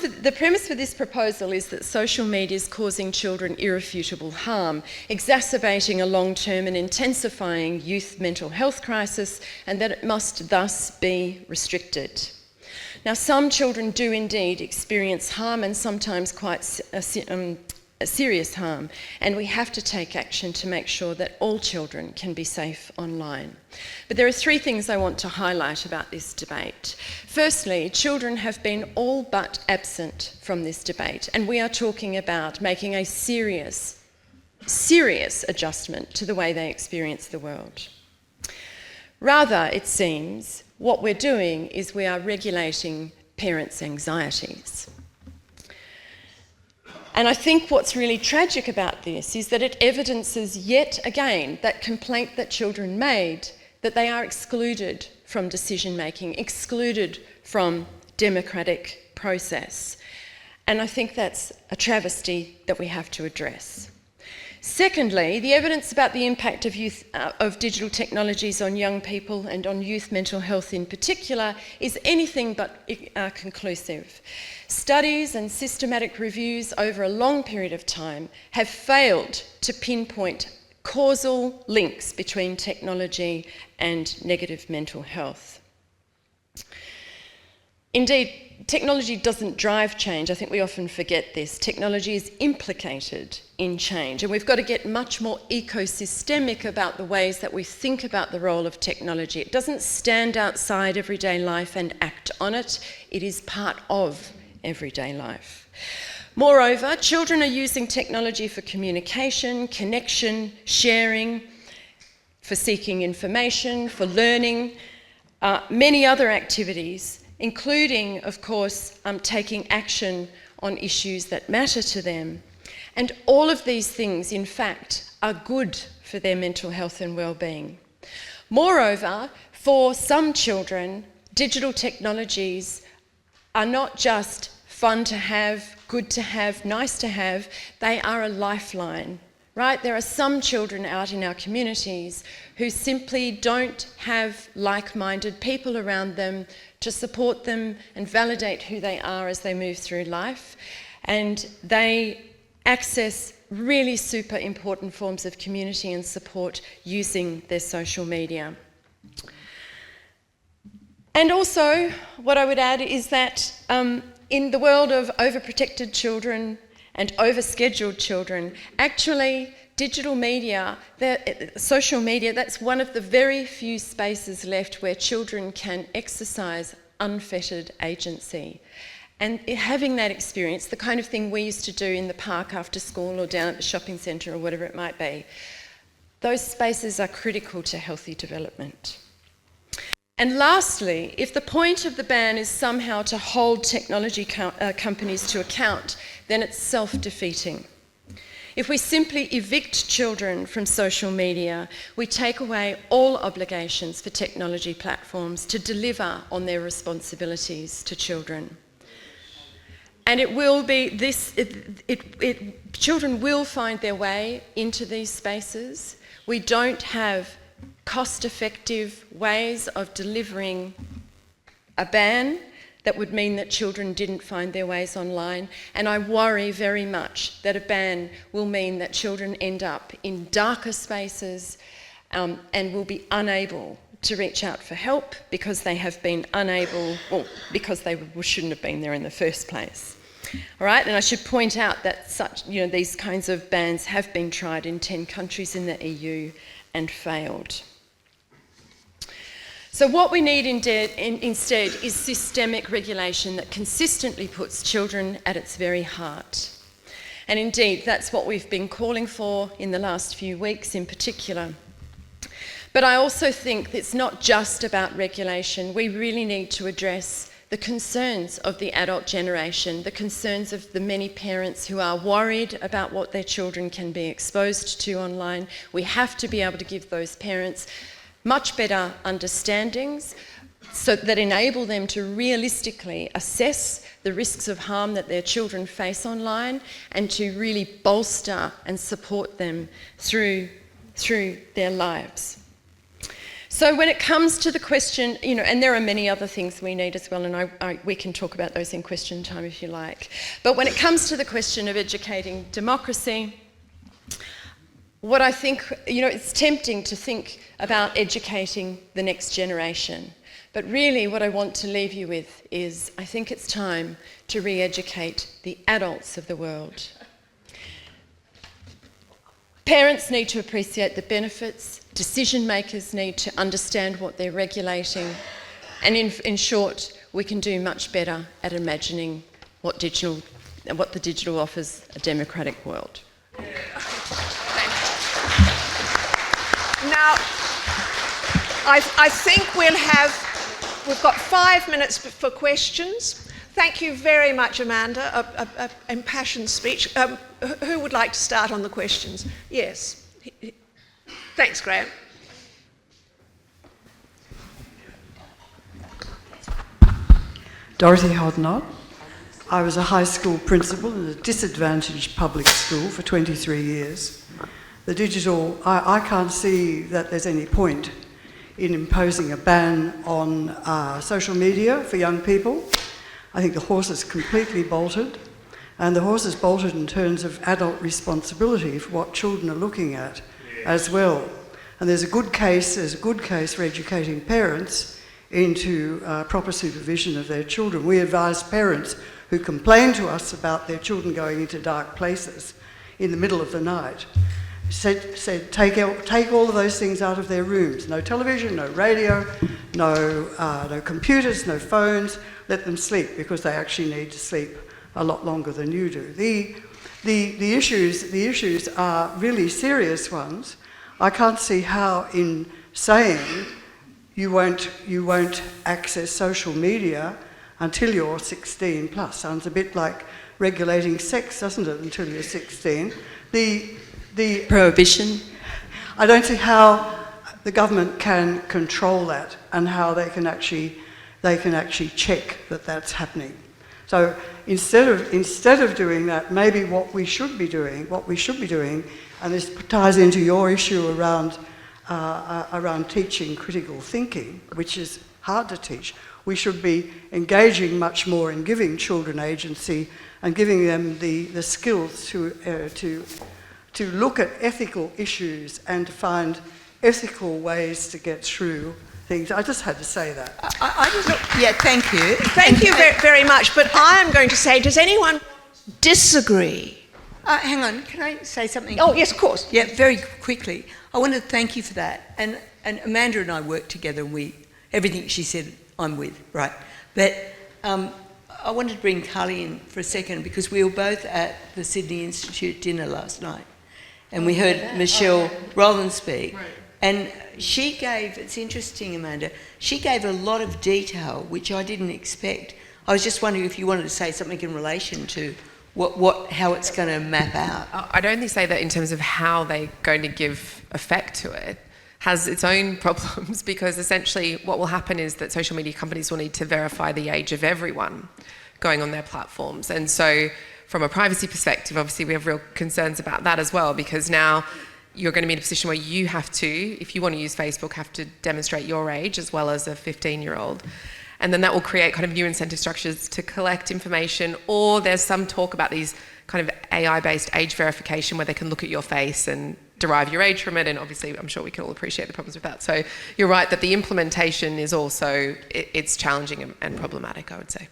for this proposal is that social media is causing children irrefutable harm, exacerbating a long-term and intensifying youth mental health crisis, and that it must thus be restricted. Now, some children do indeed experience harm, and sometimes quite serious harm, and we have to take action to make sure that all children can be safe online. But there are 3 things I want to highlight about this debate. Firstly, children have been all but absent from this debate, and we are talking about making a serious adjustment to the way they experience the world. Rather, it seems, what we're doing is we are regulating parents' anxieties. And I think what's really tragic about this is that it evidences yet again that complaint that children made, that they are excluded from decision making, excluded from democratic process. And I think that's a travesty that we have to address. Secondly, the evidence about the impact of digital technologies on young people and on youth mental health in particular is anything but conclusive. Studies and systematic reviews over a long period of time have failed to pinpoint causal links between technology and negative mental health. Indeed, technology doesn't drive change. I think we often forget this. Technology is implicated in change, and we've got to get much more ecosystemic about the ways that we think about the role of technology. It doesn't stand outside everyday life and act on it. It is part of everyday life. Moreover, children are using technology for communication, connection, sharing, for seeking information, for learning, many other activities, including, of course, taking action on issues that matter to them. And all of these things, in fact, are good for their mental health and well-being. Moreover, for some children, digital technologies are not just fun to have, good to have, nice to have, they are a lifeline, right? There are some children out in our communities who simply don't have like-minded people around them to support them and validate who they are as they move through life. And they access really super important forms of community and support using their social media. And also, what I would add is that in the world of overprotected children and overscheduled children, actually digital media, social media, that's one of the very few spaces left where children can exercise unfettered agency. And having that experience, the kind of thing we used to do in the park after school or down at the shopping centre or whatever it might be, those spaces are critical to healthy development. And lastly, if the point of the ban is somehow to hold technology companies to account, then it's self-defeating. If we simply evict children from social media, we take away all obligations for technology platforms to deliver on their responsibilities to children. And it will be this, children will find their way into these spaces. We don't have cost-effective ways of delivering a ban that would mean that children didn't find their ways online. And I worry very much that a ban will mean that children end up in darker spaces and will be unable to reach out for help because they have been unable, or because they shouldn't have been there in the first place. All right, and I should point out that these kinds of bans have been tried in 10 countries in the EU and failed. So what we need instead is systemic regulation that consistently puts children at its very heart. And indeed, that's what we've been calling for in the last few weeks in particular. But I also think it's not just about regulation. We really need to address the concerns of the adult generation, the concerns of the many parents who are worried about what their children can be exposed to online. We have to be able to give those parents much better understandings so that enable them to realistically assess the risks of harm that their children face online and to really bolster and support them through their lives. So when it comes to the question, and there are many other things we need as well, and we can talk about those in question time if you like. But when it comes to the question of educating democracy, what I think, it's tempting to think about educating the next generation. But really what I want to leave you with is I think it's time to re-educate the adults of the world. Parents need to appreciate the benefits, decision makers need to understand what they're regulating, and in short, we can do much better at imagining what the digital offers a democratic world. Now, I think we've got 5 minutes for questions. Thank you very much, Amanda, an impassioned speech. Who would like to start on the questions? Yes. Thanks, Graham. Dorothy Hodnott. I was a high school principal in a disadvantaged public school for 23 years. The digital, I can't see that there's any point in imposing a ban on social media for young people. I think the horse is completely bolted, and the horse is bolted in terms of adult responsibility for what children are looking at as well. And there's a good case for educating parents into proper supervision of their children. We advise parents who complain to us about their children going into dark places in the middle of the night, said take all of those things out of their rooms. No television, no radio, no computers, no phones. Let them sleep, because they actually need to sleep a lot longer than you do. The issues are really serious ones. I can't see how, in saying you won't access social media until you're 16 plus, sounds a bit like regulating sex, doesn't it? Until you're 16. The prohibition. I don't see how the government can control that and how they can actually check that that's happening. So instead of doing that, maybe what we should be doing, and this ties into your issue around teaching critical thinking, which is hard to teach. We should be engaging much more in giving children agency and giving them the skills to look at ethical issues and to find ethical ways to get through things. I just had to say that. Thank you. Thank you very much. But I am going to say, does anyone disagree? Hang on, can I say something? Oh, yes, of course. Yeah, very quickly. I want to thank you for that. And Amanda and I work together, and everything she said, I'm with, right? But I wanted to bring Carly in for a second because we were both at the Sydney Institute dinner last night and we heard Michelle Rowland speak. Right. And she gave, it's interesting, Amanda, she gave a lot of detail which I didn't expect. I was just wondering if you wanted to say something in relation to how it's going to map out. I'd only say that in terms of how they're going to give effect to it has its own problems, because essentially what will happen is that social media companies will need to verify the age of everyone going on their platforms. And so from a privacy perspective, obviously we have real concerns about that as well, because now you're going to be in a position where you have to, if you want to use Facebook, have to demonstrate your age as well as a 15-year-old. And then that will create kind of new incentive structures to collect information, or there's some talk about these kind of AI-based age verification where they can look at your face and derive your age from it, and obviously I'm sure we can all appreciate the problems with that. So you're right that the implementation is also, it's challenging and problematic, I would say.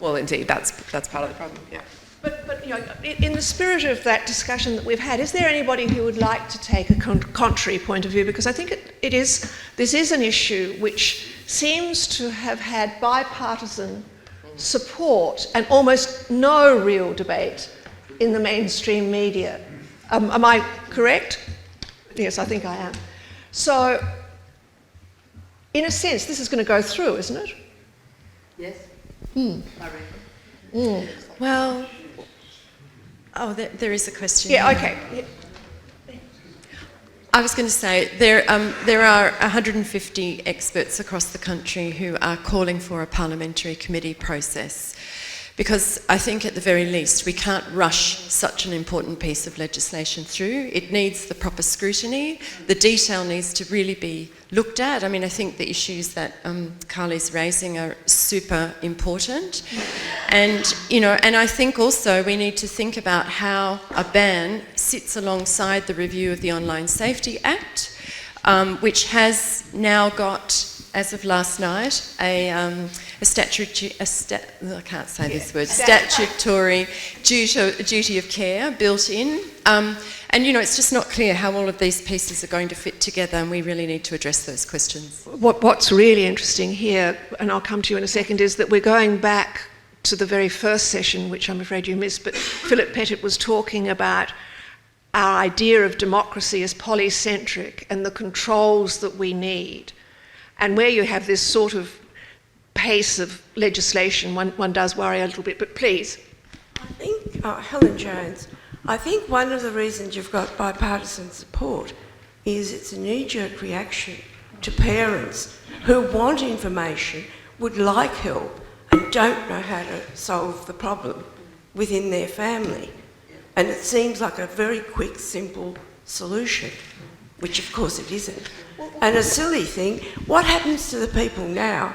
Well, indeed, that's part of the problem, yeah. But you know, in the spirit of that discussion that we've had, is there anybody who would like to take a contrary point of view? Because I think this is an issue which seems to have had bipartisan support and almost no real debate in the mainstream media. Am I correct? Yes, I think I am. So, in a sense, this is going to go through, isn't it? Yes. Well, there is a question. Yeah, here. okay. Yeah. I was going to say there are 150 experts across the country who are calling for a parliamentary committee process, because I think at the very least we can't rush such an important piece of legislation through. It needs the proper scrutiny. The detail needs to really be looked at. I mean, I think the issues that Carly's raising are super important. And, you know, and I think also we need to think about how a ban sits alongside the review of the Online Safety Act, which has now got, as of last night, a statutory duty of care built in. And, you know, it's just not clear how all of these pieces are going to fit together, and we really need to address those questions. What's really interesting here, and I'll come to you in a second, is that we're going back to the very first session, which I'm afraid you missed, but Philip Pettit was talking about our idea of democracy as polycentric and the controls that we need. And where you have this sort of pace of legislation, one does worry a little bit, but please. I think, Helen Jones, I think one of the reasons you've got bipartisan support is it's a knee-jerk reaction to parents who want information, would like help, and don't know how to solve the problem within their family. And it seems like a very quick, simple solution, which of course it isn't. And a silly thing, what happens to the people now,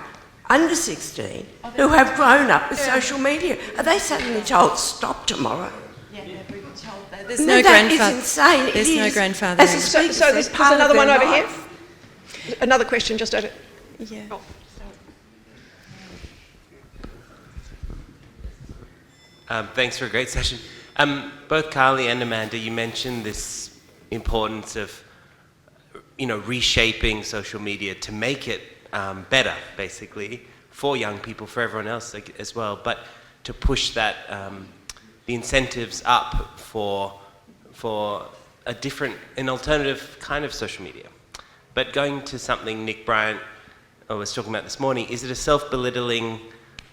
under 16, who have grown up with social media? Are they suddenly told, stop tomorrow? Yeah, never even told that. There's no grandfather. It's insane. There's no grandfather. So there's another one over here. Another question just over. Yeah. Oh. Thanks for a great session. Both Carly and Amanda, you mentioned this importance of, you know, reshaping social media to make it better, basically, for young people, for everyone else as well, but to push that, the incentives up for an alternative kind of social media. But going to something Nick Bryant was talking about this morning, is it a self-belittling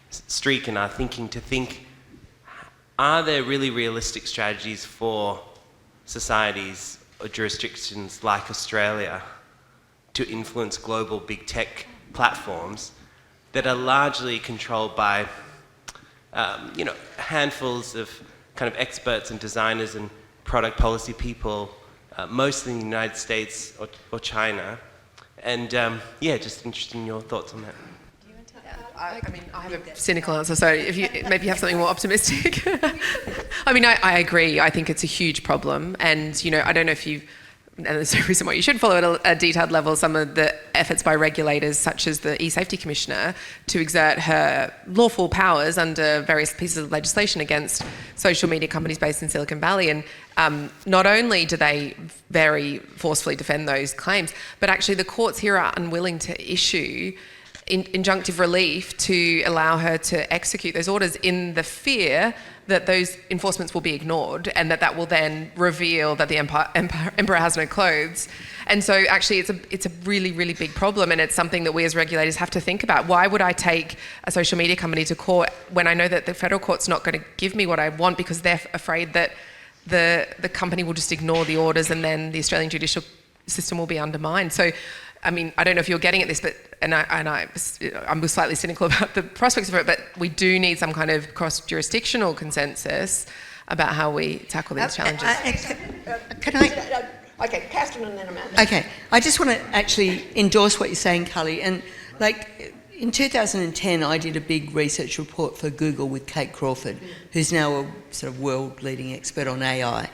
streak in our thinking to think, are there really realistic strategies for societies or jurisdictions like Australia to influence global big tech platforms that are largely controlled by, you know, handfuls of kind of experts and designers and product policy people, mostly in the United States or China? And yeah, just interested in your thoughts on that. I mean, I have a cynical answer, so if you maybe have something more optimistic. I mean, I agree. I think it's a huge problem, and you know, I don't know if you. And there's no reason why you should follow at a detailed level some of the efforts by regulators, such as the E-Safety Commissioner, to exert her lawful powers under various pieces of legislation against social media companies based in Silicon Valley. And not only do they very forcefully defend those claims, but actually the courts here are unwilling to issue injunctive relief to allow her to execute those orders in the fear that those enforcements will be ignored and that will then reveal that the emperor has no clothes. And so actually it's a really, really big problem, and it's something that we as regulators have to think about. Why would I take a social media company to court when I know that the federal court's not going to give me what I want because they're afraid that the company will just ignore the orders and then the Australian judicial system will be undermined? So, I mean, I don't know if you're getting at this, but I'm slightly cynical about the prospects of it, but we do need some kind of cross-jurisdictional consensus about how we tackle these challenges. Can I? Okay, Catharine and then Amanda. Okay, I just want to actually endorse what you're saying, Cully. And like in 2010, I did a big research report for Google with Kate Crawford, who's now a sort of world-leading expert on AI.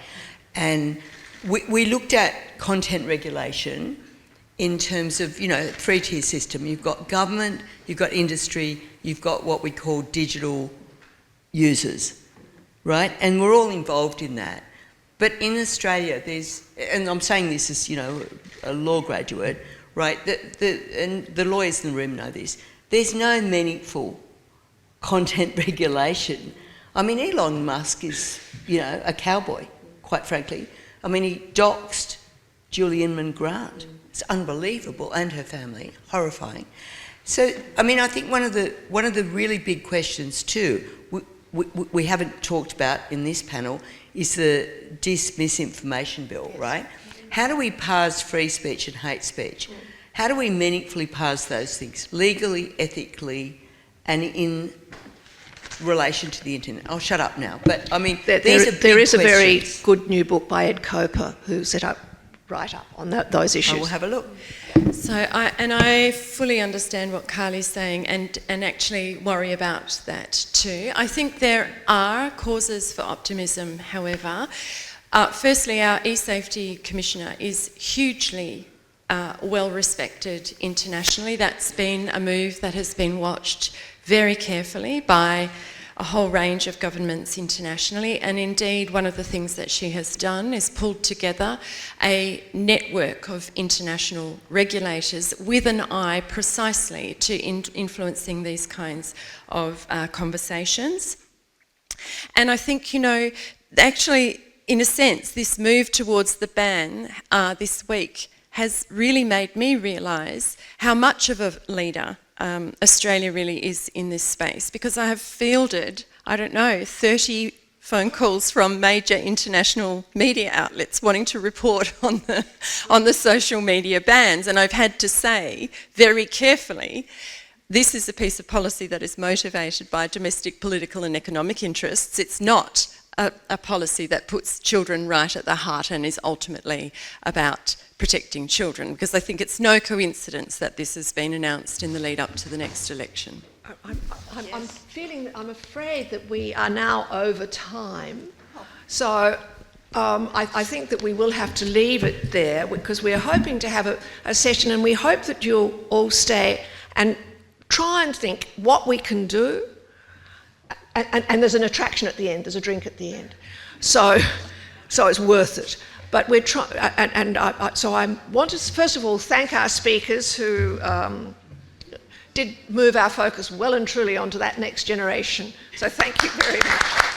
And we looked at content regulation in terms of, you know, three-tier system. You've got government, you've got industry, you've got what we call digital users, right? And we're all involved in that. But in Australia, there's, and I'm saying this as, you know, a law graduate, right? And the lawyers in the room know this. There's no meaningful content regulation. I mean, Elon Musk is, you know, a cowboy, quite frankly. I mean, he doxed Julie Inman Grant. It's unbelievable, and her family, horrifying. So, I mean, I think one of the really big questions too, we haven't talked about in this panel, is the misinformation bill, right? How do we parse free speech and hate speech? How do we meaningfully parse those things, legally, ethically, and in relation to the internet? I'll shut up now, but I mean, there is a very good new book by Ed Koper who set up right up on those issues. I will have a look. So I fully understand what Carly's saying and actually worry about that too. I think there are causes for optimism, however. Firstly, our e-safety commissioner is hugely well respected internationally. That's been a move that has been watched very carefully by a whole range of governments internationally, and indeed one of the things that she has done is pulled together a network of international regulators with an eye precisely to influencing these kinds of conversations. And I think, you know, actually, in a sense, this move towards the ban this week has really made me realise how much of a leader Australia really is in this space, because I have fielded, I don't know, 30 phone calls from major international media outlets wanting to report on the social media bans, and I've had to say very carefully, this is a piece of policy that is motivated by domestic political and economic interests. It's not a policy that puts children right at the heart and is ultimately about protecting children, because I think it's no coincidence that this has been announced in the lead up to the next election. I'm afraid that we are now over time. So I think that we will have to leave it there, because we're hoping to have a session, and we hope that you'll all stay and try and think what we can do. And there's an attraction at the end, there's a drink at the end. So it's worth it. But we're trying, so I want to first of all thank our speakers who did move our focus well and truly onto that next generation. So thank you very much.